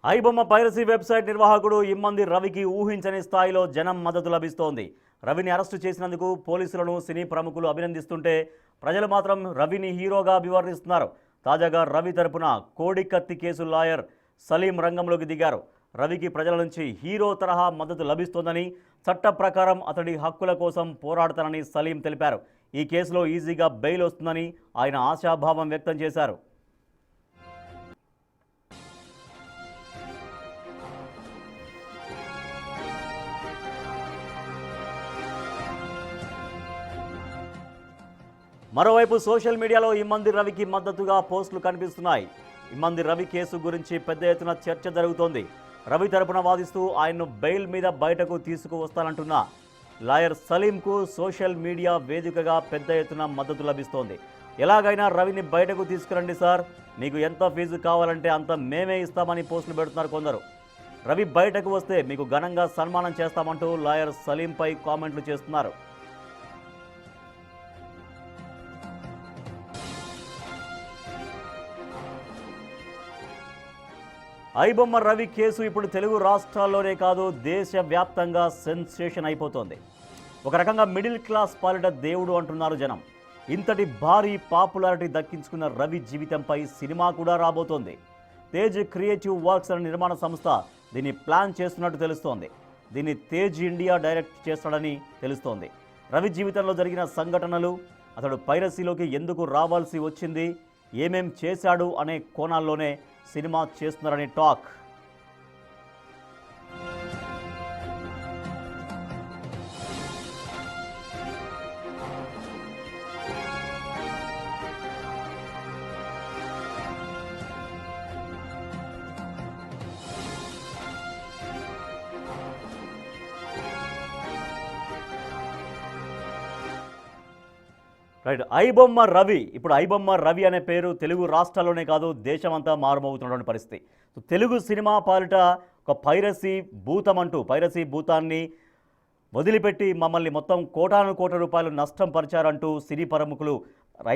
IBomma piracy website నిర్వాహకుడు ఇమ్మంది రవికి ఊహించని స్థాయిలో జనం మద్దతు లభిస్తోంది. రవిని అరెస్టు చేసినందుకు పోలీసులను సినీ ప్రముఖులు అభినందిస్తుంటే ప్రజలు మాత్రం రవిని హీరోగా అభివర్ణిస్తున్నారు. తాజాగా రవి తరపున కోడికత్తి కేసు లాయర్ సలీం రంగంలోకి దిగారు. రవికి ప్రజల నుంచి హీరో తరహా మద్దతు లభిస్తోందని, చట్ట ప్రకారం అతడి హక్కుల కోసం పోరాడతానని సలీం తెలిపారు. ఈ కేసులో ఈజీగా బెయిల్ వస్తుందని ఆయన ఆశాభావం వ్యక్తం చేశారు. మరోవైపు సోషల్ మీడియాలో ఇమ్మంది రవికి మద్దతుగా పోస్టులు కనిపిస్తున్నాయి. ఇమ్మంది రవి కేసు గురించి పెద్ద ఎత్తున చర్చ జరుగుతోంది. రవి తరపున వాదిస్తూ ఆయన్ను బెయిల్ మీద బయటకు తీసుకువస్తానంటున్న లాయర్ సలీంకు సోషల్ మీడియా వేదికగా పెద్ద ఎత్తున మద్దతు లభిస్తోంది. ఎలాగైనా రవిని బయటకు తీసుకురండి సార్, మీకు ఎంత ఫీజు కావాలంటే అంత మేమే ఇస్తామని పోస్టులు పెడుతున్నారు కొందరు. రవి బయటకు వస్తే మీకు ఘనంగా సన్మానం చేస్తామంటూ లాయర్ సలీంపై కామెంట్లు చేస్తున్నారు. ఐబొమ్మ రవి కేసు ఇప్పుడు తెలుగు రాష్ట్రాల్లోనే కాదు, దేశవ్యాప్తంగా సెన్సేషన్ అయిపోతోంది. ఒక రకంగా మిడిల్ క్లాస్ పాలిట దేవుడు అంటున్నారు జనం. ఇంతటి భారీ పాపులారిటీ దక్కించుకున్న రవి జీవితంపై సినిమా కూడా రాబోతోంది. తేజ్ క్రియేటివ్ వర్క్స్ అనే నిర్మాణ సంస్థ దీన్ని ప్లాన్ చేస్తున్నట్టు తెలుస్తోంది. దీన్ని తేజ్ ఇండియా డైరెక్ట్ చేస్తాడని తెలుస్తోంది. రవి జీవితంలో జరిగిన సంఘటనలు, అతడు పైరసీలోకి ఎందుకు రావాల్సి వచ్చింది, ఏమేం చేశాడు అనే కోణాల్లోనే సినిమా చేస్తున్నారని టాక్. రైట్, ఐబొమ్మ రవి. ఇప్పుడు ఐబొమ్మ రవి అనే పేరు తెలుగు రాష్ట్రాల్లోనే కాదు, దేశమంతా మారుమవుతున్నటువంటి పరిస్థితి. తెలుగు సినిమా పాలిట ఒక పైరసీ భూతాన్ని వదిలిపెట్టి మమ్మల్ని మొత్తం కోటాను కోట్ల రూపాయలు నష్టం పరిచారంటూ సినీ ప్రముఖులు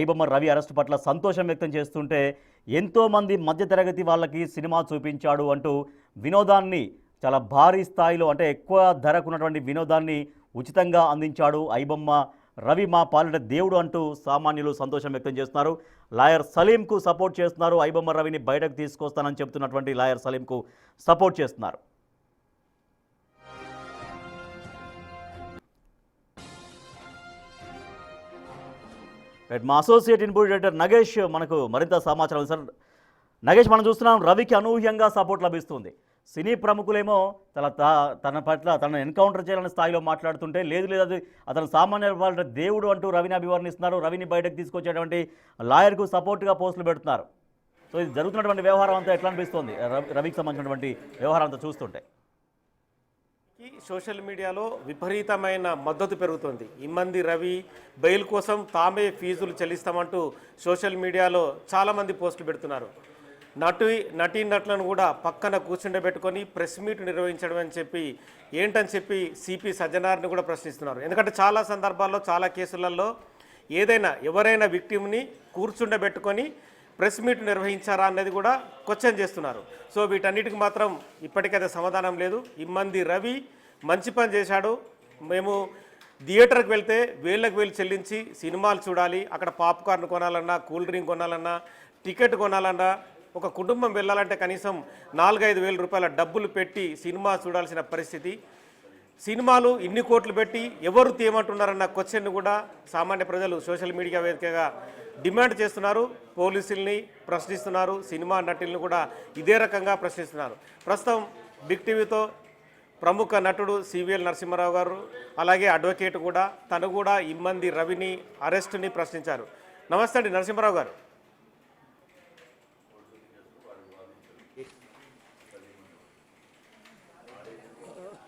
ఐబొమ్మ రవి అరెస్టు పట్ల సంతోషం వ్యక్తం చేస్తుంటే, ఎంతోమంది మధ్యతరగతి వాళ్ళకి సినిమా చూపించాడు అంటూ వినోదాన్ని చాలా భారీ స్థాయిలో, అంటే ఎక్కువ ధరకున్నటువంటి వినోదాన్ని ఉచితంగా అందించాడు ఐబొమ్మ రవి, మా పాలిట దేవుడు అంటూ సామాన్యులు సంతోషం వ్యక్తం చేస్తున్నారు. లాయర్ సలీంకు సపోర్ట్ చేస్తున్నారు. ఐబొమ్మ రవిని బయటకు తీసుకొస్తానని చెప్తున్నటువంటి లాయర్ సలీంకు సపోర్ట్ చేస్తున్నారు. మా అసోసియేట్ ఇన్పుట్ ఎడిటర్ నగేష్ మనకు మరింత సమాచారం. సార్ నగేష్, మనం చూస్తున్నాం రవికి అనూహ్యంగా సపోర్ట్ లభిస్తుంది. సినీ ప్రముఖులేమో తన పట్ల తనను ఎన్కౌంటర్ చేయాలనే స్థాయిలో మాట్లాడుతుంటే, లేదు అది అతను సామాన్య వాళ్ళ దేవుడు అంటూ రవిని అభివర్ణిస్తున్నారు. రవిని బయటకు తీసుకొచ్చేటువంటి లాయర్కు సపోర్ట్గా పోస్టులు పెడుతున్నారు. సో ఇది జరుగుతున్నటువంటి వ్యవహారం అంతా ఎట్లా అనిపిస్తుంది, రవికి సంబంధించినటువంటి వ్యవహారం అంతా చూస్తుంటే? సోషల్ మీడియాలో విపరీతమైన మద్దతు పెరుగుతుంది. ఇమ్మంది రవి బెయిల్ కోసం తామే ఫీజులు చెల్లిస్తామంటూ సోషల్ మీడియాలో చాలామంది పోస్టులు పెడుతున్నారు. నటీనటులను కూడా పక్కన కూర్చుండబెట్టుకొని ప్రెస్ మీట్ నిర్వహించడం అని చెప్పి ఏంటని చెప్పి సిపి సజ్జనార్ని కూడా ప్రశ్నిస్తున్నారు. ఎందుకంటే చాలా సందర్భాల్లో, చాలా కేసులలో ఎవరైనా విక్టిమ్ని కూర్చుండబెట్టుకొని ప్రెస్ మీట్ నిర్వహించారా అన్నది కూడా క్వశ్చన్ చేస్తున్నారు. సో వీటన్నిటికి మాత్రం ఇప్పటికైతే సమాధానం లేదు. ఇమ్మంది రవి మంచి పని చేశాడు. మేము థియేటర్కి వెళ్తే వేళ్ళకి వేలు చెల్లించి సినిమాలు చూడాలి, అక్కడ పాప్కార్న్ కొనాలన్నా, కూల్ డ్రింక్ కొనాలన్నా, టికెట్ కొనాలన్నా, ఒక కుటుంబం వెళ్ళాలంటే కనీసం 4-5 వేల రూపాయల డబ్బులు పెట్టి సినిమా చూడాల్సిన పరిస్థితి. సినిమాలు ఇన్ని కోట్లు పెట్టి ఎవరు తీయమంటున్నారన్న క్వశ్చన్ కూడా సామాన్య ప్రజలు సోషల్ మీడియా వేదికగా డిమాండ్ చేస్తున్నారు. పోలీసుల్ని ప్రశ్నిస్తున్నారు, సినిమా నటులను కూడా ఇదే రకంగా ప్రశ్నిస్తున్నారు. ప్రస్తుతం బిగ్ టీవీతో ప్రముఖ నటుడు సివిఎల్ నరసింహారావు గారు, అలాగే అడ్వకేట్ కూడా, తను కూడా ఇమ్మంది రవిని అరెస్టుని ప్రశ్నించారు. నమస్తే అండి నరసింహారావు గారు.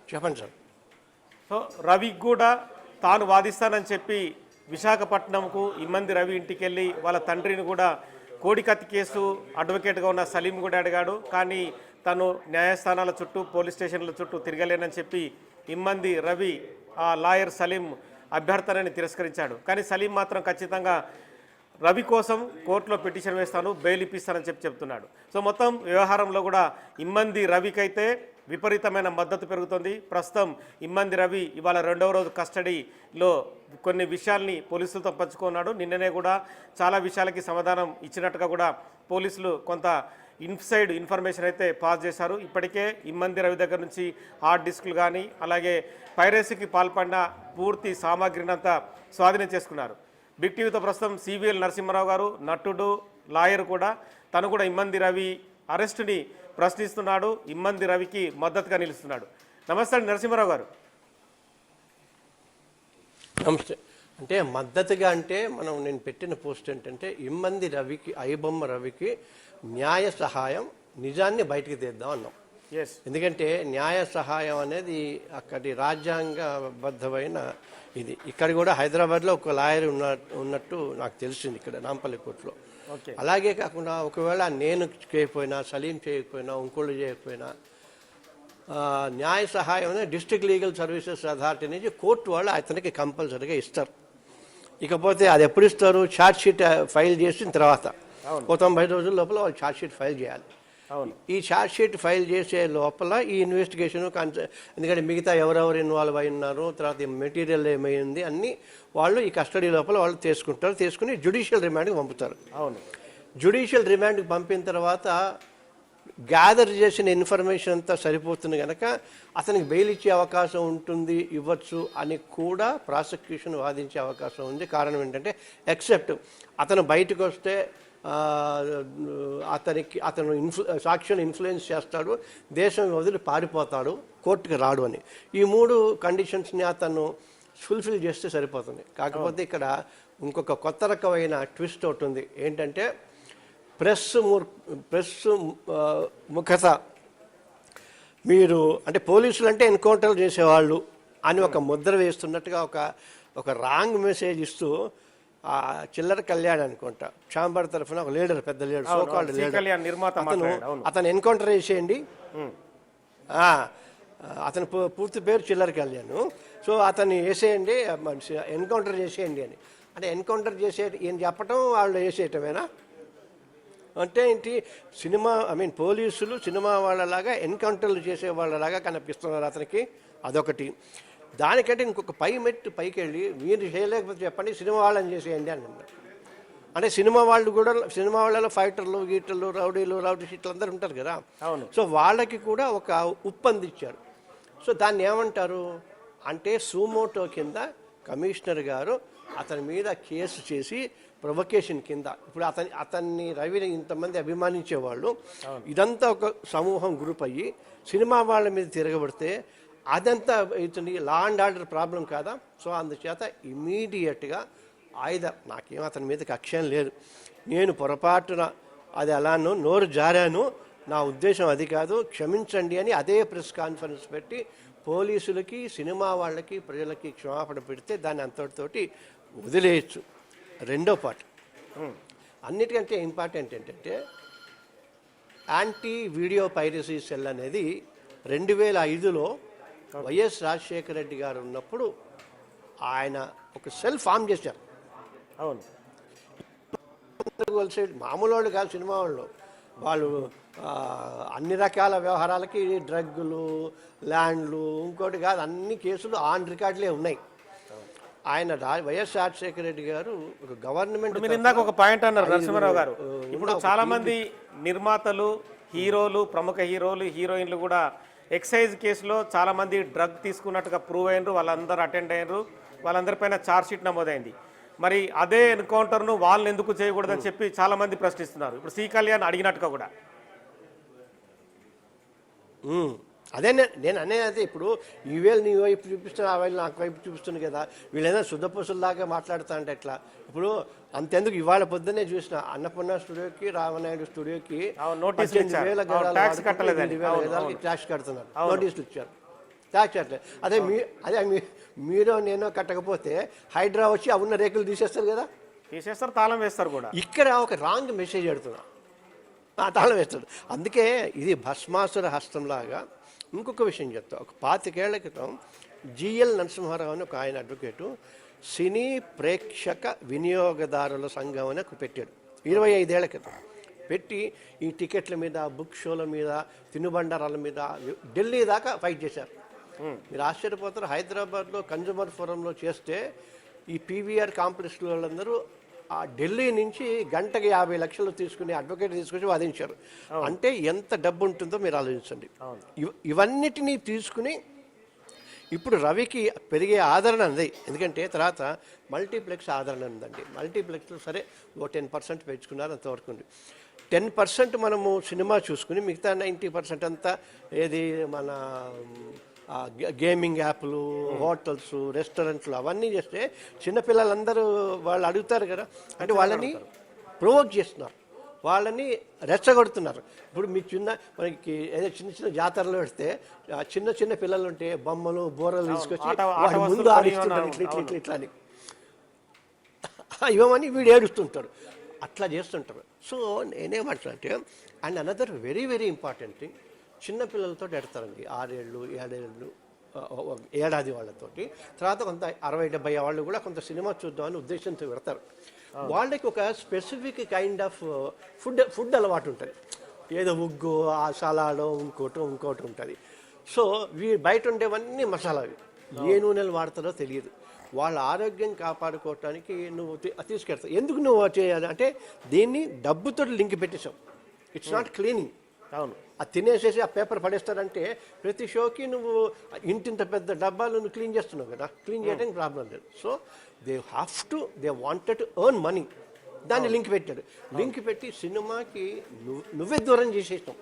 చెప్పండి సార్. సో రవికి కూడా తాను వాదిస్తానని చెప్పి విశాఖపట్నంకు ఇమ్మంది రవి ఇంటికి వెళ్ళి వాళ్ళ తండ్రిని కూడా కోడికత్తి కేసు అడ్వకేట్గా ఉన్న సలీం కూడా అడిగాడు. కానీ తను న్యాయస్థానాల చుట్టూ, పోలీస్ స్టేషన్ల చుట్టూ తిరగలేనని చెప్పి ఇమ్మంది రవి ఆ లాయర్ సలీం అభ్యర్థనని తిరస్కరించాడు. కానీ సలీం మాత్రం ఖచ్చితంగా రవి కోసం కోర్టులో పిటిషన్ వేస్తాను, బెయిల్ ఇప్పిస్తానని చెప్తున్నాడు. సో మొత్తం వ్యవహారంలో కూడా ఇమ్మంది రవికైతే విపరీతమైన మద్దతు పెరుగుతుంది. ప్రస్తుతం ఇమ్మంది రవి ఇవాళ 2వ రోజు కస్టడీలో కొన్ని విషయాల్ని పోలీసులతో పంచుకున్నాడు. నిన్ననే కూడా చాలా విషయాలకి సమాధానం ఇచ్చినట్టుగా కూడా పోలీసులు కొంత ఇన్సైడ్ ఇన్ఫర్మేషన్ అయితే పాస్ చేశారు. ఇప్పటికే ఇమ్మంది రవి దగ్గర నుంచి హార్డ్ డిస్కులు కానీ అలాగే పైరసీకి పాల్పడిన పూర్తి సామాగ్రిని అంతా స్వాధీనం చేసుకున్నారు. బిగ్ టీవీతో ప్రస్తుతం సివిఎల్ నరసింహారావు గారు, నటుడు, లాయర్ కూడా, తను కూడా ఇమ్మంది రవి అరెస్టుని ప్రశ్నిస్తున్నాడు, ఇమ్మంది రవికి మద్దతుగా నిలుస్తున్నాడు. నమస్తే అండి నరసింహారావు గారు. నమస్తే. అంటే మద్దతుగా అంటే నేను పెట్టిన పోస్ట్ ఏంటంటే ఇమ్మంది రవికి, ఐబొమ్మ రవికి న్యాయ సహాయం, నిజాన్ని బయటికి తీద్దాం అన్నాం. ఎందుకంటే న్యాయ సహాయం అనేది అక్కడి రాజ్యాంగబద్ధమైన ఇది. ఇక్కడ కూడా హైదరాబాద్లో ఒక లాయర్ ఉన్నట్టు నాకు తెలిసింది ఇక్కడ నాంపల్లి కోర్టులో. అలాగే కాకుండా ఒకవేళ నేను చేయకపోయినా, సలీం చేయకపోయినా, ఇంకోళ్ళు చేయకపోయినా న్యాయ సహాయం అనేది డిస్ట్రిక్ట్ లీగల్ సర్వీసెస్ అథారిటీ నుంచి కోర్టు వాళ్ళు అతనికి కంపల్సరీగా ఇస్తారు. ఇకపోతే అది ఎప్పుడు ఇస్తారు? ఛార్జ్ షీట్ ఫైల్ చేసిన తర్వాత 95 రోజుల లోపల వాళ్ళు ఛార్జ్ షీట్ ఫైల్ చేయాలి. ఈ ఛార్జ్ షీట్ ఫైల్ చేసే లోపల ఈ ఇన్వెస్టిగేషన్, ఎందుకంటే మిగతా ఎవరెవరు ఇన్వాల్వ్ అయి ఉన్నారు, తర్వాత మెటీరియల్ ఏమైంది అన్నీ వాళ్ళు ఈ కస్టడీ లోపల వాళ్ళు తీసుకుంటారు. తీసుకుని జ్యుడిషియల్ రిమాండ్కి పంపుతారు. జ్యుడిషియల్ రిమాండ్కి పంపిన తర్వాత గ్యాదర్ చేసిన ఇన్ఫర్మేషన్ అంతా సరిపోతుంది కనుక అతనికి బెయిల్ ఇచ్చే అవకాశం ఉంటుంది, ఇవ్వచ్చు అని కూడా ప్రాసిక్యూషన్ వాదించే అవకాశం ఉంది. కారణం ఏంటంటే ఎక్సెప్ట్ అతను బయటకు వస్తే అతను సాక్షిని ఇన్ఫ్లుయెన్స్ చేస్తాడు, దేశం వదిలి పారిపోతాడు, కోర్టుకి రాడు అని ఈ 3 కండిషన్స్ని అతను ఫుల్ఫిల్ చేస్తే సరిపోతుంది. కాకపోతే ఇక్కడ ఇంకొక కొత్త రకమైన ట్విస్ట్ ఒకటి ఉంది. ఏంటంటే ప్రెస్ ముఖత. మీరు అంటే పోలీసులు అంటే ఎన్కౌంటర్ చేసేవాళ్ళు అని ఒక ముద్ర వేస్తున్నట్టుగా ఒక రాంగ్ మెసేజ్ ఇస్తూ చిల్లర కళ్యాణ్ అనుకుంటా చాంబర్ తరఫున ఒక లీడర్, పెద్ద లీడర్, సోకాల్డ్ లీడర్, అతను ఎన్కౌంటర్ చేసేయండి. అతని పూర్తి పేరు చిల్లర కళ్యాణ్. సో అతన్ని వేసేయండి, ఎన్కౌంటర్ చేసేయండి అని. అంటే ఎన్కౌంటర్ ఏం చెప్పటం, వాళ్ళు వేసేయటమేనా? అంటే ఏంటి? పోలీసులు సినిమా వాళ్ళలాగా ఎన్కౌంటర్లు చేసే వాళ్ళలాగా కనిపిస్తున్నారు అతనికి. అదొకటి. దానికంటే ఇంకొక పైకి వెళ్ళి మీరు చేయలేకపోతే చెప్పండి, సినిమా వాళ్ళని చేసేయండి అని అన్నారు. అంటే సినిమా వాళ్ళలో ఫైటర్లు, గీటర్లు, రౌడీ షీట్లు అందరూ ఉంటారు కదా. సో వాళ్ళకి కూడా ఒక ఉప్పందించారు. సో దాన్ని ఏమంటారు అంటే సూమోటో కింద కమిషనర్ గారు అతని మీద కేసు చేసి ప్రొవకేషన్ కింద. ఇప్పుడు అతన్ని రవిని ఇంతమంది అభిమానించేవాళ్ళు, ఇదంతా ఒక సమూహం గ్రూప్ అయ్యి సినిమా వాళ్ళ మీద తిరగబడితే అదంతా అవుతుంది. లా అండ్ ఆర్డర్ ప్రాబ్లం కాదా? సో అందుచేత ఇమీడియట్గా నాకేం అతని మీద కక్షం లేదు, నేను పొరపాటున అది అలాను నోరు జారాను, నా ఉద్దేశం అది కాదు, క్షమించండి అని అదే ప్రెస్ కాన్ఫరెన్స్ పెట్టి పోలీసులకి, సినిమా వాళ్ళకి, ప్రజలకి క్షమాపణ పెడితే దాన్ని అంతటితోటి వదిలేయచ్చు. రెండో పార్ట్ అన్నిటికంటే ఇంపార్టెంట్ ఏంటంటే యాంటీ వీడియో పైరసీ సెల్ అనేది 2005లో వైఎస్ రాజశేఖర రెడ్డి గారు ఉన్నప్పుడు ఆయన ఒక సెల్ ఫామ్ చేశారు. మామూలు వాళ్ళు కాదు, సినిమా వాళ్ళు అన్ని రకాల వ్యవహారాలకి డ్రగ్గులు, ల్యాండ్లు, ఇంకోటి కాదు, అన్ని కేసులు ఆన్ రికార్డులే ఉన్నాయి. ఆయన వైఎస్ రాజశేఖర రెడ్డి గారు ఒక గవర్నమెంట్. మీరు ఇందాక ఒక పాయింట్ అన్నారు నరసింహారావు గారు, ఇప్పుడు చాలా మంది నిర్మాతలు, హీరోలు, ప్రముఖ హీరోలు, హీరోయిన్లు కూడా ఎక్సైజ్ కేసులో చాలా మంది డ్రగ్ తీసుకున్నట్టుగా ప్రూవ్ అయినరు, వాళ్ళందరూ అటెండ్ అయ్యారు, వాళ్ళందరిపైన ఛార్జ్ షీట్ నమోదైంది. మరి అదే ఎన్కౌంటర్ను వాళ్ళని ఎందుకు చేయకూడదని చెప్పి చాలా మంది ప్రశ్నిస్తున్నారు. ఇప్పుడు సి కళ్యాణ్ అడిగినట్టుగా కూడా. అదే నేను అనేది, ఇప్పుడు ఈ వేలు నీ వైపు చూపిస్తున్నా, ఆ వేలు నాకు వైపు చూపిస్తుంది కదా, వీళ్ళైనా శుద్ధపూసల్లాగా మాట్లాడుతా అంటే ఎట్లా? ఇప్పుడు అంతెందుకు ఇవాళ పొద్దున్నే చూసిన అన్నపూర్ణ స్టూడియోకి, రామనాయుడు స్టూడియోకి 18,000 ట్యాక్స్ కడుతున్నారు, నోటీసులు ఇచ్చారు. ట్యాక్స్ కట్టలేదు. అదే మీరు నేను కట్టకపోతే హైడ్రా వచ్చి ఉన్న రేకులు తీసేస్తారు కదా, తీసేస్తారు, తాళం వేస్తారు కూడా. ఇక్కడ ఒక రాంగ్ మెసేజ్ పెడుతున్నా, తాళం వేస్తాడు. అందుకే ఇది భస్మాసుర హస్తంలాగా. ఇంకొక విషయం చెప్తా. ఒక 25 ఏళ్ల క్రితం జిఎల్ నరసింహారావు అని ఒక ఆయన అడ్వకేటు సినీ ప్రేక్షక వినియోగదారుల సంఘం అని పెట్టాడు 25 ఏళ్ల క్రితం. పెట్టి ఈ టికెట్ల మీద, బుక్ షోల మీద, తినుబండారాల మీద ఢిల్లీ దాకా ఫైట్ చేశారు. మీరు ఆశ్చర్యపోతారు, హైదరాబాద్లో కన్జ్యూమర్ ఫోరంలో చేస్తే ఈ పీవీఆర్ కాంప్లెక్స్ వాళ్ళందరూ ఆ ఢిల్లీ నుంచి గంటకి 50 లక్షలు తీసుకుని అడ్వకేట్ తీసుకొచ్చి వాదించారు. అంటే ఎంత డబ్బు ఉంటుందో మీరు ఆలోచించండి. ఇవన్నిటినీ తీసుకుని ఇప్పుడు రవికి పెరిగే ఆదరణ ఉంది. ఎందుకంటే తర్వాత మల్టీప్లెక్స్ ఆదరణ ఉందండి. మల్టీప్లెక్స్లో సరే 10% పెంచుకున్నారు, అంతవరకు ఉంది. 10% మనము సినిమా చూసుకుని మిగతా 90% అంతా ఏది మన గేమింగ్ యాప్లు, హోటల్స్, రెస్టారెంట్లు అవన్నీ చేస్తే చిన్నపిల్లలందరూ వాళ్ళు అడుగుతారు కదా, అంటే వాళ్ళని ప్రొవోక్ చేస్తున్నారు, వాళ్ళని రెచ్చగొడుతున్నారు. ఇప్పుడు మీకు మనకి ఏదో చిన్న చిన్న జాతరలో పెడితే చిన్న చిన్న పిల్లలు ఉంటే బొమ్మలు, బోరలు తీసుకొచ్చి వాడి ముందు ఆడిస్తుంటారు, ఇట్లా ఇట్లా అని ఇవ్వమని వీడు ఏడుస్తుంటాడు, అట్లా చేస్తుంటారు. సో నేనేమంటానంటే, and another very very important thing, చిన్నపిల్లలతో పెడతారండి, 6 ఏళ్ళు 7 ఏళ్ళు ఏడాది వాళ్ళతోటి. తర్వాత కొంత 60-70 వాళ్ళు కూడా కొంత సినిమా చూద్దామని ఉద్దేశంతో పెడతారు. వాళ్ళకి ఒక స్పెసిఫిక్ కైండ్ ఆఫ్ ఫుడ్ అలవాటు ఉంటుంది, ఏదో ఉగ్గు, ఆ సలాడో ఇంకోటి ఉంటుంది. సో బయట ఉండేవన్నీ మసాలావి, ఏ నూనెలు వాడతారో తెలియదు. వాళ్ళ ఆరోగ్యం కాపాడుకోవటానికి నువ్వు తీసుకెళ్తావు. ఎందుకు నువ్వు చేయాలి అంటే దీన్ని డబ్బుతో లింక్ పెట్టేశావు. It's not cleaning. అవును, అది తినేసేసి ఆ పేపర్ పడేస్తారంటే ప్రతి షోకి నువ్వు ఇంటింత పెద్ద డబ్బాలు నువ్వు క్లీన్ చేస్తున్నావు కదా, క్లీన్ చేయడానికి ప్రాబ్లం లేదు. So they wanted to earn money. దాన్ని లింక్ పెట్టాడు. లింక్ పెట్టి సినిమాకి నువ్వే దూరం చేసేసాం.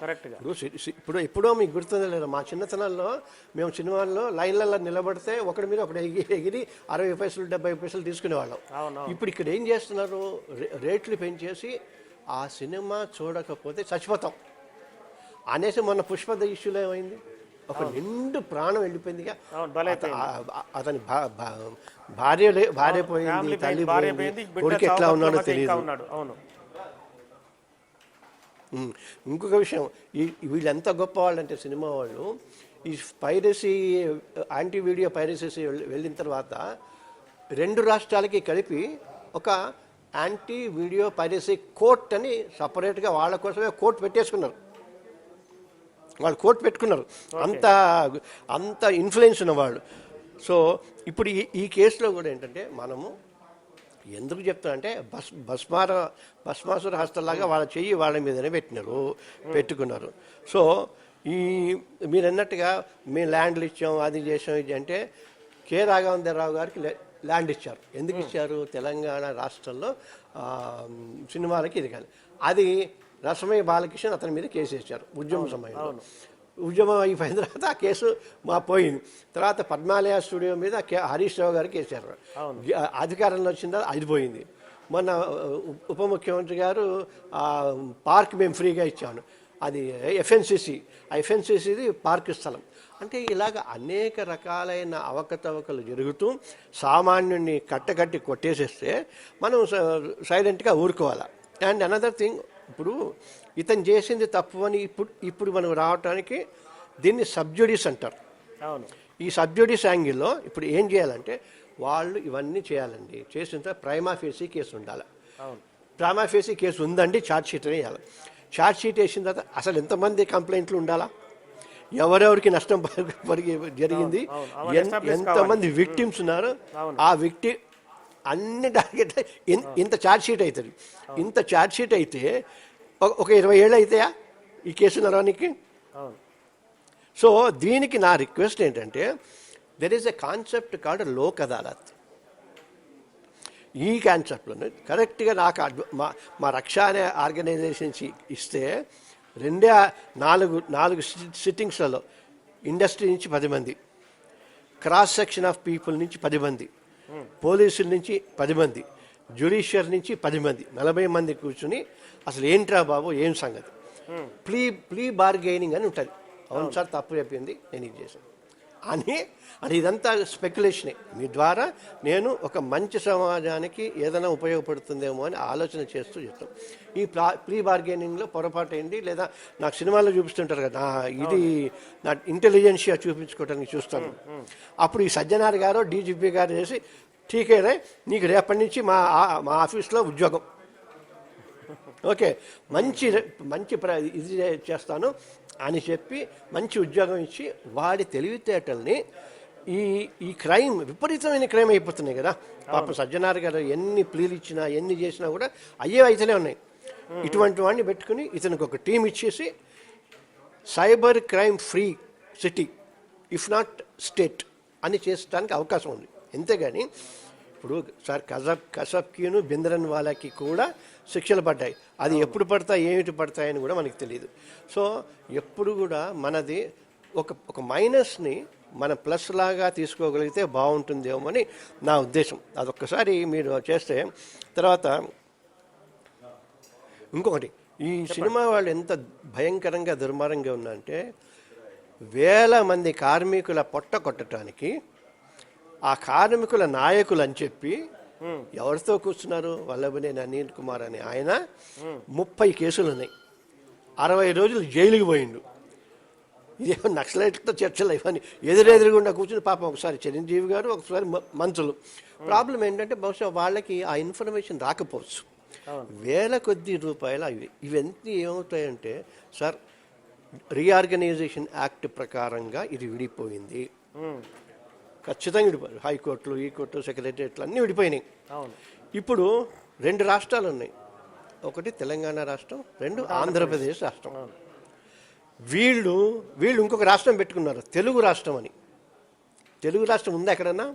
కరెక్ట్గా. ఎప్పుడో మీకు గుర్తుందో లేదా, మా చిన్నతనాల్లో మేము సినిమాల్లో లైన్లలో నిలబడితే ఒకటి మీద ఒకటి ఎగిరి 60 పైసలు 70 పైసలు తీసుకునేవాళ్ళం. ఇప్పుడు ఇక్కడ ఏం చేస్తున్నారు, రేట్లు పెంచేసి ఆ సినిమా చూడకపోతే చచ్చిపోతాం అనేసి మొన్న పుష్ప ఇష్యూలో ఏమైంది, ఒక నిండు ప్రాణం వెళ్ళిపోయిందిగా. అతని భార్య పోయింది, తల్లి పోయింది, కొడుకు ఎట్లా ఉన్నాడో తెలియదు. ఇంకొక విషయం, వీళ్ళు ఎంత గొప్ప వాళ్ళు అంటే సినిమా వాళ్ళు, ఈ పైరసీ యాంటీ వీడియో పైరసీ వెళ్ళిన తర్వాత 2 రాష్ట్రాలకి కలిపి ఒక యాంటీ వీడియో పైరసీ కోర్ట్ అని సపరేట్గా వాళ్ళ కోసమే కోర్టు పెట్టేసుకున్నారు. వాళ్ళు కోర్టు పెట్టుకున్నారు, అంత ఇన్ఫ్లుయెన్స్ ఉన్నవాళ్ళు. సో ఇప్పుడు ఈ కేసులో కూడా ఏంటంటే మనము ఎందుకు చెప్తానంటే భస్మాసుర హస్తలాగా వాళ్ళ చెయ్యి వాళ్ళ మీదనే పెట్టుకున్నారు. సో మీరు అన్నట్టుగా మేము ల్యాండ్లు ఇచ్చాం, అది చేసాం, ఇది అంటే కె రాఘవేంద్రరావు గారికి ల్యాండ్ ఇచ్చారు. ఎందుకు ఇచ్చారు, తెలంగాణ రాష్ట్రంలో సినిమాలకి ఇది కానీ. అది రసమయ్య బాలకృష్ణ అతని మీద కేసు వేశారు ఉద్యమ సమయంలో. ఉద్యమం అయిపోయిన తర్వాత ఆ కేసు పోయింది. తర్వాత పద్మాలయ స్టూడియో మీద హరీష్ రావు గారికి వేశారు. అధికారంలో వచ్చిందా అది పోయింది. మొన్న ఉప ముఖ్యమంత్రి గారు పార్క్ మేము ఫ్రీగా ఇచ్చాను, అది ఎఫ్ఎన్సిసి, ఆ ఎఫ్ఎన్సిసిది పార్క్ స్థలం. అంటే ఇలాగ అనేక రకాలైన అవకతవకలు జరుగుతూ సామాన్యుడిని కట్టకట్టి కొట్టేసేస్తే మనం సైలెంట్గా ఊరుకోవాలి. అండ్ అనదర్ థింగ్, ఇప్పుడు ఇతను చేసింది తప్పు అని ఇప్పుడు మనం రావటానికి దీన్ని సబ్జుడిస్ అంటారు. ఈ సబ్జుడిస్ యాంగిల్లో ఇప్పుడు ఏం చేయాలంటే వాళ్ళు ఇవన్నీ చేయాలండి. చేసిన తర్వాత ప్రైమా ఫేసీ కేసు ఉండాలి. ప్రైమా ఫేసీ కేసు ఉందండి, ఛార్జ్ షీట్ వేయాలి. ఛార్జ్ షీట్ వేసిన తర్వాత అసలు ఎంతమంది కంప్లైంట్లు ఉండాలా, ఎవరెవరికి నష్టం జరిగింది, ఎంతమంది విక్టిమ్స్ ఉన్నారు, ఆ అన్ని టార్గెట్ ఇంత ఛార్జ్ షీట్ అవుతుంది. ఇంత ఛార్జ్ షీట్ అయితే ఒక 20 ఏళ్ళు అవుతాయా ఈ కేసు నడవడానికి? సో దీనికి నా రిక్వెస్ట్ ఏంటంటే, there is a concept called Lok Adalat. ఈ కాన్సెప్ట్లోనే కరెక్ట్గా నాకు మా రక్ష అనే ఆర్గనైజేషన్స్ ఇస్తే 4 సిట్టింగ్స్లలో ఇండస్ట్రీ నుంచి 10 మంది, క్రాస్ సెక్షన్ ఆఫ్ పీపుల్ నుంచి 10 మంది, పోలీసుల నుంచి 10 మంది, జ్యుడిషియర్ నుంచి 10 మంది, 40 మంది కూర్చుని అసలు ఏంట్రా బాబు ఏం సంగతి, ప్లీ బార్గెయినింగ్ అని ఉంటుంది. అవును సార్ తప్పు చెప్పింది, నేను ఇది చేశాను అని అది ఇదంతా స్పెక్యులేషనే. మీ ద్వారా నేను ఒక మంచి సమాజానికి ఏదైనా ఉపయోగపడుతుందేమో అని ఆలోచన చేస్తూ చెప్తాం. ఈ ప్రీ బార్గెనింగ్లో పొరపాటు ఏంటి, లేదా నాకు సినిమాల్లో చూపిస్తుంటారు కదా, ఇది నా ఇంటెలిజెన్షియా చూపించుకోవడానికి చూస్తాను. అప్పుడు ఈ సజ్జనార్ గారు డీజీపీ గారు చేసి ఠీకేరే నీకు రేపటి నుంచి మా ఆఫీస్లో ఉద్యోగం, ఓకే మంచి మంచి ఇది చేస్తాను అని చెప్పి మంచి ఉద్యోగం ఇచ్చి వాడి తెలివితేటల్ని ఈ క్రైమ్ విపరీతమైన క్రైమ్ అయిపోతున్నాయి కదా. పాప సజ్జనార్ గారు ఎన్ని ప్లీలు ఇచ్చినా ఎన్ని చేసినా కూడా అయ్యే అయితేనే ఉన్నాయి. ఇటువంటి వాడిని పెట్టుకుని ఇతనికి ఒక టీం ఇచ్చేసి cyber crime free city if not state అని చేసడానికి అవకాశం ఉంది. అంతేగాని ఇప్పుడు సార్ కసబ్కిను బింద్రన్ వాళ్ళకి కూడా శిక్షలు పడ్డాయి. అది ఎప్పుడు పడతాయి ఏమిటి పడతాయని కూడా మనకు తెలియదు. సో ఎప్పుడు కూడా మనది ఒక మైనస్ని మన ప్లస్ లాగా తీసుకోగలిగితే బాగుంటుందేమో అని నా ఉద్దేశం. అదొక్కసారి మీరు చేస్తే తర్వాత ఇంకొకటి, ఈ సినిమా వాళ్ళు ఎంత భయంకరంగా దుర్మార్గంగా ఉన్నారంటే వేల మంది కార్మికుల పొట్ట కొట్టడానికి ఆ కార్మికుల నాయకులు అని చెప్పి ఎవరితో కూర్చున్నారు, వల్లభనేని అనిల్ కుమార్ అని ఆయన 30 కేసులు ఉన్నాయి, 60 రోజులు జైలుకి పోయిండు. ఇదేమో నక్సలైట్లతో చర్చలు ఇవన్నీ ఎదురెదురుగుండా కూర్చుని పాపం ఒకసారి చిరంజీవి గారు ఒకసారి మంత్రులు. ప్రాబ్లం ఏంటంటే బహుశా వాళ్ళకి ఆ ఇన్ఫర్మేషన్ రాకపోవచ్చు. వేల కొద్ది రూపాయలు ఇవన్నీ ఏమవుతాయంటే సార్ రీఆర్గనైజేషన్ యాక్ట్ ప్రకారంగా ఇది విడిపోయింది, ఖచ్చితంగా విడిపోయి హైకోర్టులు ఈ కోర్టు సెక్రటరియట్లు అన్నీ విడిపోయినాయి. ఇప్పుడు 2 రాష్ట్రాలు ఉన్నాయి, ఒకటి తెలంగాణ రాష్ట్రం, 2 ఆంధ్రప్రదేశ్ రాష్ట్రం. వీళ్ళు ఇంకొక రాష్ట్రం పెట్టుకున్నారు తెలుగు రాష్ట్రం అని. తెలుగు రాష్ట్రం ఉందా ఎక్కడన్నా?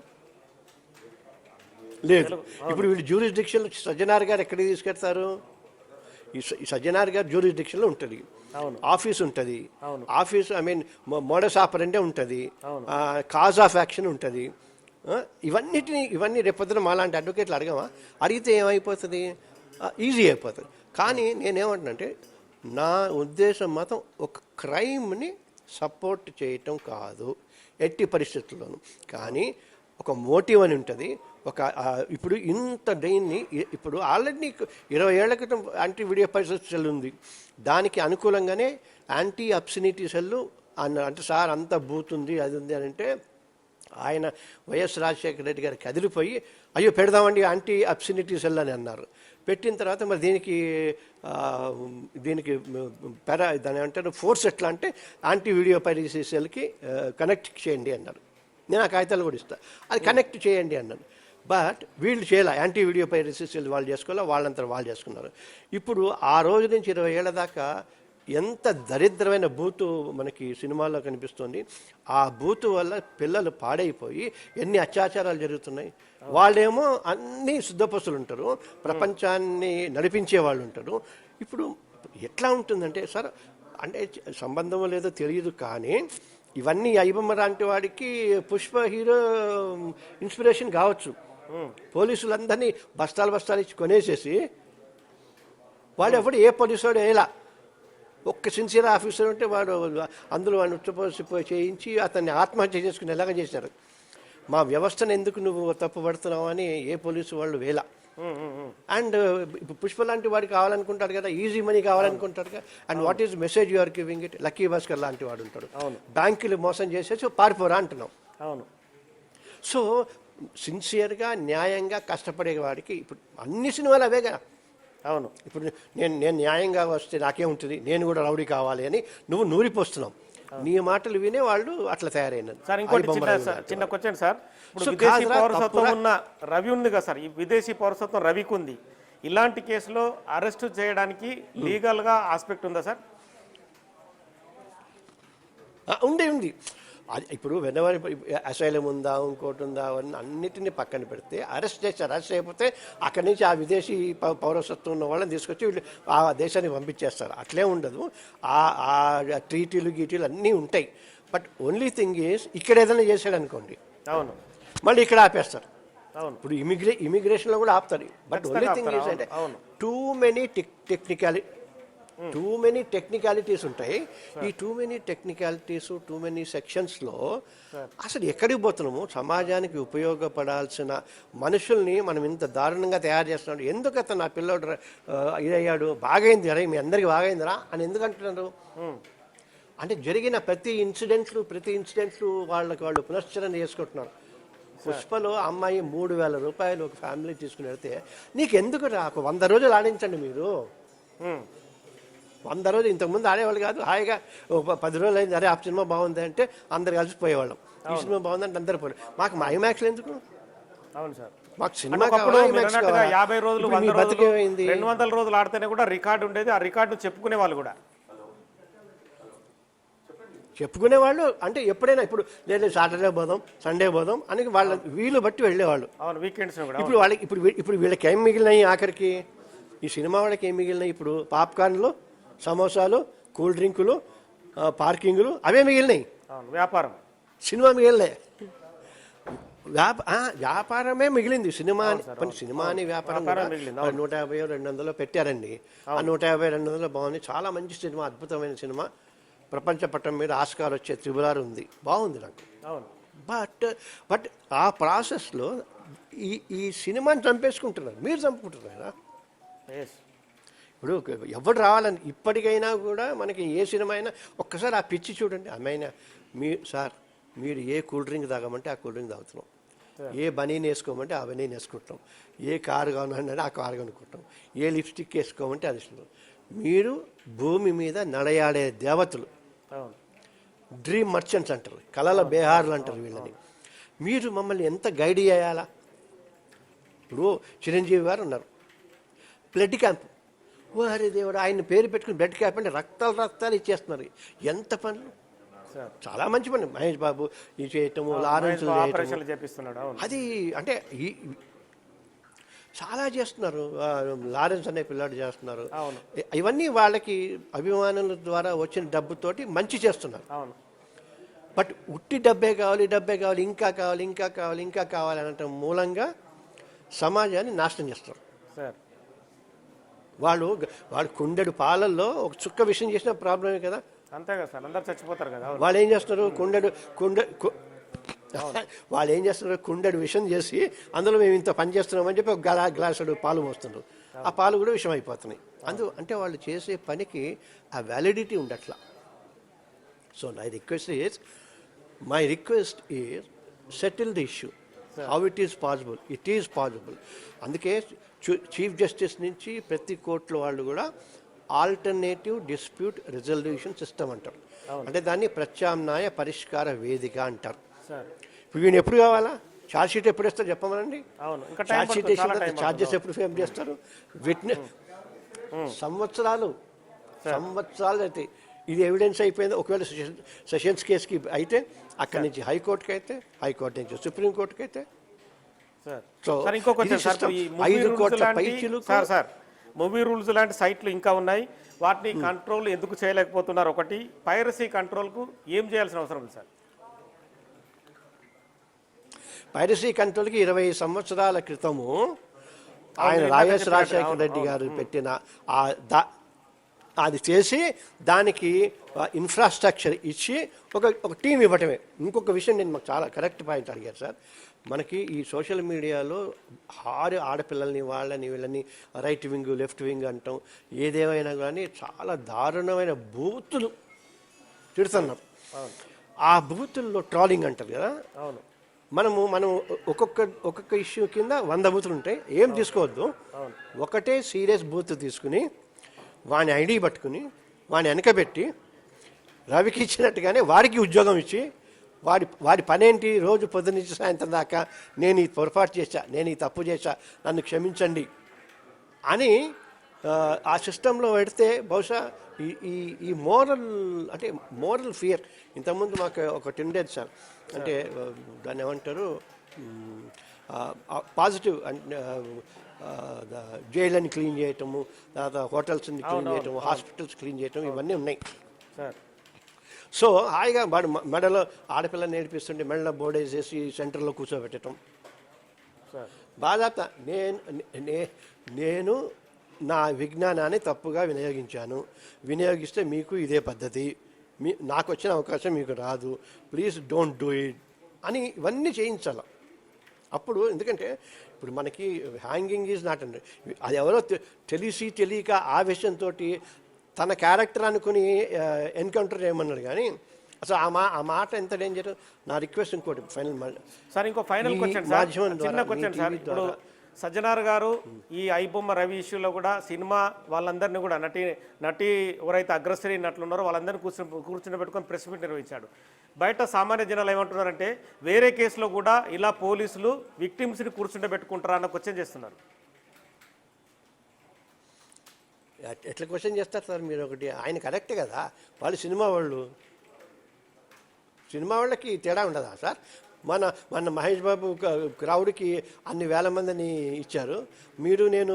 లేదు. ఇప్పుడు వీళ్ళు జ్యూరిస్డిక్షన్ సజ్జనార్ గారు ఎక్కడికి తీసుకెళ్తారు? ఈ సజ్జనార్ గారు జ్యూరిస్డిక్షన్లో ఉంటుంది, ఆఫీస్ ఉంటుంది, ఆఫీస్ ఐ మీన్ మోడస్ ఆపరెండే ఉంటుంది, కాజ్ ఆఫ్ యాక్షన్ ఉంటుంది. ఇవన్నీ రేపొద్దున మాలాంటి అడ్వకేట్లు అడగమా? అడిగితే ఏమైపోతుంది? ఈజీ అయిపోతుంది. కానీ నేనేమంటున్నానంటే నా ఉద్దేశం మాత్రం ఒక క్రైమ్ని సపోర్ట్ చేయటం కాదు ఎట్టి పరిస్థితుల్లోనూ. కానీ ఒక మోటివ్ అని ఉంటుంది. ఇప్పుడు ఇంత దీన్ని ఇప్పుడు ఆల్రెడీ 20 ఏళ్ల క్రితం యాంటీ వీడియో పరిస్థితి సెల్ ఉంది, దానికి అనుకూలంగానే యాంటీ అబ్సినిటీ సెల్లు అంటే సార్ అంత బూత్ ఉంది అది ఉంది అని అంటే ఆయన వైఎస్ రాజశేఖర రెడ్డి గారు కదిలిపోయి అయ్యో పెడదామండి యాంటీ అబ్సినిటీ సెల్ అని అన్నారు. పెట్టిన తర్వాత మరి దీనికి దాని అంటారు ఫోర్స్ ఎట్లా అంటే యాంటీ వీడియో పైరసీ సెల్కి కనెక్ట్ చేయండి అన్నారు. నేను ఆ కాగితాలు కూడా ఇస్తాను, అది కనెక్ట్ చేయండి అన్నాను. బట్ వీళ్ళు చేయాలి, యాంటీ వీడియో పైరసీ సెల్ వాళ్ళు చేసుకోవాలి, వాళ్ళంతా వాళ్ళు చేసుకున్నారు. ఇప్పుడు ఆ రోజు నుంచి 20 ఏళ్ల దాకా ఎంత దరిద్రమైన బూతు మనకి సినిమాల్లో కనిపిస్తుంది. ఆ బూతు వల్ల పిల్లలు పాడైపోయి ఎన్ని అత్యాచారాలు జరుగుతున్నాయి. వాళ్ళేమో అన్నీ శుద్ధపస్తులు ఉంటారు, ప్రపంచాన్ని నడిపించే వాళ్ళు ఉంటారు. ఇప్పుడు ఎట్లా ఉంటుందంటే సార్ అంటే సంబంధం లేదో తెలియదు, కానీ ఇవన్నీ ఐబొమ్మ లాంటి వాడికి పుష్ప హీరో ఇన్స్పిరేషన్ కావచ్చు. పోలీసులందరినీ బస్తాలు ఇచ్చి కొనేసేసి వాడు ఎవడు ఏ పోలీసు వాడు ఎలా ఒక్క సిన్సియర్ ఆఫీసర్ ఉంటే వాడు అందులో వాడిని ఉచ్చపోసి చేయించి అతన్ని ఆత్మహత్య చేసుకుని ఎలాగ చేశారు. మా వ్యవస్థను ఎందుకు నువ్వు తప్పుపడుతున్నావు అని ఏ పోలీసు వాళ్ళు వేళ. అండ్ పుష్ప లాంటి వాడికి కావాలనుకుంటారు కదా, ఈజీ మనీ కావాలనుకుంటారు కదా. And what is message you are giving it? Lucky Bhaskar లాంటి వాడు ఉంటాడు, బ్యాంకులు మోసం చేసేసి పారిపోరా అంటున్నాం. అవును. సో సిన్సియర్గా న్యాయంగా కష్టపడే వాడికి ఇప్పుడు అన్ని సినిమాలు అవేగా. అవును. ఇప్పుడు నేను న్యాయంగా వస్తే నాకేముంటుంది, నేను కూడా రౌడీ కావాలి అని నువ్వు నూరిపోస్తున్నావు. నీ మాటలు వినే వాళ్ళు అట్లా తయారైనారు. సార్ ఇంకోటి చిన్న క్వశ్చన్ సార్, ఇప్పుడు విదేశీ పౌరసత్వం ఉన్న రవి ఉంది కదా సార్, ఈ విదేశీ పౌరసత్వం రవికి ఉంది, ఇలాంటి కేసులో అరెస్ట్ చేయడానికి లీగల్గా ఆస్పెక్ట్ ఉందా సార్? ఉంది. అది ఇప్పుడు వెనవరి అసైలం ఉందా ఇంకోటి ఉందా అవన్నీ అన్నిటినీ పక్కన పెడితే అరెస్ట్ చేయకపోతే అక్కడి నుంచి ఆ విదేశీ పౌరసత్వం ఉన్న వాళ్ళని తీసుకొచ్చి వీళ్ళు ఆ దేశానికి పంపించేస్తారు. అట్లే ఉండదు, ఆ ట్రీటీలు గీటీలు అన్నీ ఉంటాయి. బట్ ఓన్లీ థింగ్ ఈజ్ ఇక్కడ ఏదైనా చేశాడు అనుకోండి, అవును, మళ్ళీ ఇక్కడ ఆపేస్తారు. అవును. ఇప్పుడు ఇమిగ్రేషన్లో కూడా ఆపుతారు. బట్ ఓన్లీ థింగ్ ఈజ్ అంటే too many too many technicalities ఉంటాయి. ఈ too many technicalities, too many సెక్షన్స్లో అసలు ఎక్కడికి పోతున్నాము? సమాజానికి ఉపయోగపడాల్సిన మనుషుల్ని మనం ఇంత దారుణంగా తయారు చేస్తున్నాడు. ఎందుకు అతను నా పిల్లోడు ఇదయ్యాడు, బాగైంది అరే మీ అందరికి బాగైందిరా అని ఎందుకు అంటున్నారు? అంటే జరిగిన ప్రతి ఇన్సిడెంట్లు వాళ్ళు పునశ్చరణ చేసుకుంటున్నారు. పుష్పలో అమ్మాయి 3,000 రూపాయలు ఒక ఫ్యామిలీ తీసుకుని వెళ్తే నీకు ఎందుకు రా, 100 రోజులు ఆడించండి మీరు. 100 రోజులు ఇంతకుముందు ఆడేవాళ్ళు కాదు. హాయిగా 10 రోజులు అయింది, అరే ఆ సినిమా బాగుంది అంటే అందరు కలిసిపోయేవాళ్ళం. ఈ సినిమా బాగుందంటే అందరు పోయి మాకు ఐమాక్స్లు ఎందుకు? అవును సార్. మాకు సినిమా 50 రోజులు 200 రోజులు ఆడితేనే కూడా రికార్డు ఉండేది. ఆ రికార్డు చెప్పుకునే వాళ్ళు కూడా చెప్పుకునేవాళ్ళు. అంటే ఎప్పుడైనా ఇప్పుడు లేదు సాటర్డే పోదాం, సండే పోదాం అని వాళ్ళ వీలు బట్టి వెళ్ళేవాళ్ళు. వీకెండ్స్ ఇప్పుడు వాళ్ళకి ఇప్పుడు వీళ్ళకి ఏం మిగిలినాయి? ఆఖరికి ఈ సినిమా వాళ్ళకి ఏం మిగిలినాయి? ఇప్పుడు పాప్కార్న్లు, సమోసాలు, కూల్ డ్రింకులు, పార్కింగ్లు అవే మిగిలినాయి. వ్యాపారం, సినిమా మిగిలినాయి. వ్యాపారమే మిగిలింది. సినిమాని వ్యాపారం 150-200 పెట్టారండి. ఆ 150-200 బాగుంది. చాలా మంచి సినిమా, అద్భుతమైన సినిమా. ప్రపంచ పట్టం మీద ఆస్కార్ వచ్చే త్రిబులార్ ఉంది, బాగుంది నాకు. బట్ ఆ ప్రాసెస్లో ఈ సినిమాని చంపేసుకుంటున్నారు. మీరు చంపుకుంటున్నారా? ఇప్పుడు ఎవరు రావాలని ఇప్పటికైనా కూడా మనకి ఏ సినిమా అయినా ఒక్కసారి ఆ పిచ్చి చూడండి. అమ్మాయినా మీరు ఏ కూల్ డ్రింక్ తాగమంటే ఆ కూల్ డ్రింక్ తాగుతున్నాం, ఏ బనీని వేసుకోమంటే ఆ బనీని వేసుకుంటాం, ఏ కారు కావాలంటే ఆ కారు కొనుక్కుంటాం, ఏ లిప్స్టిక్ వేసుకోమంటే అది ఇష్టం. మీరు భూమి మీద నడయాడే దేవతలు, డ్రీమ్ మర్చెంట్స్ అంటారు, కళల బేహార్లు అంటారు వీళ్ళని. మీరు మమ్మల్ని ఎంత గైడ్ చేయాలా? ఇప్పుడు చిరంజీవి గారు ఉన్నారు, బ్లడ్ క్యాంప్. వారి దేవుడు, ఆయన పేరు పెట్టుకుని బ్లడ్ క్యాంప్ అంటే రక్తాలు ఇచ్చేస్తున్నారు. ఎంత పనులు, చాలా మంచి పని. మహేష్ బాబు ఇది చేయటము, లారెన్స్ అది అంటే చాలా చేస్తున్నారు. లారెన్స్ అనే పిల్లాడు చేస్తున్నారు. ఇవన్నీ వాళ్ళకి అభిమానుల ద్వారా వచ్చిన డబ్బుతోటి మంచి చేస్తున్నారు. బట్ ఉట్టి డబ్బే కావాలి, ఇంకా కావాలి అనటం మూలంగా సమాజాన్ని నాశనం చేస్తారు. వాళ్ళు కుండెడు పాలల్లో ఒక చుక్క విషయం చేసిన ప్రాబ్లమే కదా. అంతే కదా సార్, అందరు చచ్చిపోతారు కదా. వాళ్ళు ఏం చేస్తారు? వాళ్ళు ఏం చేస్తున్నారు? కుండెడు విషం చేసి అందులో మేము ఇంత పని చేస్తున్నామని చెప్పి ఒక గ్లాసుడు పాలు పోస్తున్నారు. ఆ పాలు కూడా విషం అయిపోతున్నాయి. అంటే వాళ్ళు చేసే పనికి ఆ వ్యాలిడిటీ ఉండట్లా. So my request is settle the issue how it is possible. అందుకే చీఫ్ జస్టిస్ నుంచి ప్రతి కోర్టులో వాళ్ళు కూడా ఆల్టర్నేటివ్ డిస్ప్యూట్ రిజల్యూషన్ సిస్టమ్ అంటారు. అంటే దాన్ని ప్రత్యామ్నాయ పరిష్కార వేదిక అంటారు. ఇప్పుడు వీళ్ళు ఎప్పుడు కావాలా? ఛార్జ్ షీట్ ఎప్పుడు వేస్తారు చెప్పమనండి. ఛార్జ్ షీట్ వేసిన తర్వాత ఛార్జెస్ ఎప్పుడు ఫేమ్ చేస్తారు? సంవత్సరాలు అయితే ఇది ఎవిడెన్స్ అయిపోయింది. ఒకవేళ సెషన్స్ కేసుకి అయితే అక్కడి నుంచి హైకోర్టుకి అయితే, హైకోర్టు నుంచి సుప్రీంకోర్టుకి అయితే. సో మూవీ రూల్స్ లాంటి సైట్లు ఇంకా ఉన్నాయి, వాటిని కంట్రోల్ ఎందుకు చేయలేకపోతున్నారు? ఒకటి, పైరసీ కంట్రోల్కు ఏం చేయాల్సిన అవసరం ఉంది సార్? పైరసీ కంట్రోల్కి 20 సంవత్సరాల క్రితము ఆయన రాజశేఖర రెడ్డి గారు పెట్టిన అది చేసి దానికి ఇన్ఫ్రాస్ట్రక్చర్ ఇచ్చి ఒక టీం ఇవ్వటమే. ఇంకొక విషయం నేను మాకు చాలా కరెక్ట్ పాయింట్ అడిగారు సార్. మనకి ఈ సోషల్ మీడియాలో ఆడపిల్లల్ని వీళ్ళని రైట్ వింగ్ లెఫ్ట్ వింగ్ అంటాం, ఏదేమైనా కానీ చాలా దారుణమైన బూతులు తిడుతున్నారు. ఆ బూతుల్లో ట్రాలింగ్ అంటారు కదా. మనం ఒక్కొక్క ఇష్యూ కింద 100 బూతులు ఉంటాయి. ఏం తీసుకోవద్దు, ఒకటే సీరియస్ బూత్ తీసుకుని వాని ఐడి పట్టుకుని వాని వెనకబెట్టి రవికి ఇచ్చినట్టుగానే వాడికి ఉద్యోగం ఇచ్చి వాడి పనేంటి? రోజు పొద్దునుంచి సాయంత్రం దాకా నేను ఈ పొరపాటు చేశా, నేను ఈ తప్పు చేశా, నన్ను క్షమించండి అని ఆ సిస్టంలో పెడితే బహుశా ఈ మోరల్ ఫియర్. ఇంతకుముందు మాకు ఒకటి ఉండేది సార్, అంటే దాన్ని ఏమంటారు, పాజిటివ్ జైళ్ళని క్లీన్ చేయటము, తర్వాత హోటల్స్ని క్లీన్ చేయటము, హాస్పిటల్స్ క్లీన్ చేయటం, ఇవన్నీ ఉన్నాయి సార్. సో హాయిగా మెడలో ఆడపిల్లని నేర్పిస్తుంటే మెడలో బోర్డేసేసి సెంటర్లో కూర్చోబెట్టడం. బాధాత నేను నా విజ్ఞానాన్ని తప్పుగా వినియోగిస్తే మీకు ఇదే పద్ధతి, నాకు వచ్చిన అవకాశం మీకు రాదు, ప్లీజ్ డోంట్ డూ ఇట్ అని ఇవన్నీ చేయించాలి. అప్పుడు ఎందుకంటే ఇప్పుడు మనకి హ్యాంగింగ్ ఈజ్ నాట్ అండి, అది ఎవరో తెలియక ఆవేశంతో తన క్యారెక్టర్ అనుకుని ఎన్కౌంటర్ చేయమన్నాడు. కానీ అసలు ఆ మాట ఎంత డేంజర్. నా రిక్వెస్ట్ ఇంకోటి ఫైనల్ సార్, ఇంకో ఫైనల్ క్వశ్చన్ సార్, చిన్న క్వశ్చన్ సార్. ఇప్పుడు సజ్జనార్ గారు ఈ ఐబొమ్మ రవి ఇష్యూలో కూడా సినిమా వాళ్ళందరినీ కూడా నటి ఎవరైతే అగ్రశ్రీ నటులు ఉన్నారో వాళ్ళందరినీ కూర్చుని పెట్టుకొని ప్రెస్ మీట్ నిర్వహించాడు. బయట సామాన్య జనాలు ఏమంటున్నారంటే వేరే కేసులో కూడా ఇలా పోలీసులు విక్టిమ్స్ని కూర్చుంటే పెట్టుకుంటారా అన్న క్వశ్చన్ చేస్తున్నారు. ఎట్లా క్వశ్చన్ చేస్తారు సార్ మీరు? ఒకటి ఆయన కరెక్టే కదా, వాళ్ళు సినిమా వాళ్ళకి తేడా ఉండదా సార్? మన మహేష్ బాబు క్రౌడ్కి అన్ని వేల మందిని ఇచ్చారు, మీరు నేను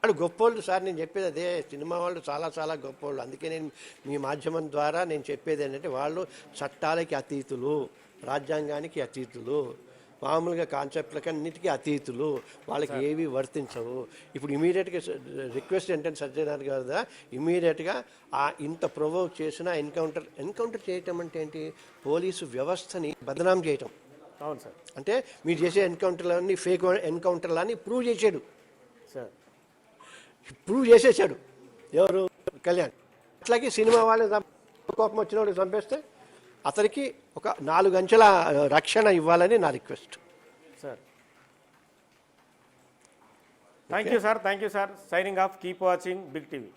వాళ్ళు గొప్పోళ్ళు సార్. నేను చెప్పేది అదే, సినిమా వాళ్ళు చాలా చాలా గొప్పోళ్ళు. అందుకే నేను మీ మాధ్యమం ద్వారా నేను చెప్పేది ఏంటంటే వాళ్ళు చట్టాలకి అతీతులు, రాజ్యాంగానికి అతీతులు, మామూలుగా కాన్సెప్ట్లకి అన్నిటికీ అతీతులు, వాళ్ళకి ఏవి వర్తించవు. ఇప్పుడు ఇమీడియట్గా రిక్వెస్ట్ ఏంటంటే సజ్జనార్ గారు ఇమీడియట్గా ఇంత ప్రొవోక్ చేసిన ఎన్కౌంటర్ చేయటం అంటే ఏంటి? పోలీసు వ్యవస్థని బదనాం చేయటం. అవును సార్. అంటే మీరు చేసే ఎన్కౌంటర్లన్నీ ఫేక్ ఎన్కౌంటర్లని ప్రూవ్ చేసాడు సార్, ప్రూవ్ చేసేసాడు ఎవరు? కళ్యాణ్. అట్లాగే సినిమా వాళ్ళు కోపం వచ్చినప్పుడు చంపేస్తే అతనికి ఒక 4 అంచెల రక్షణ ఇవ్వాలని నా request sir. Thank you sir, signing off, keep watching Big TV.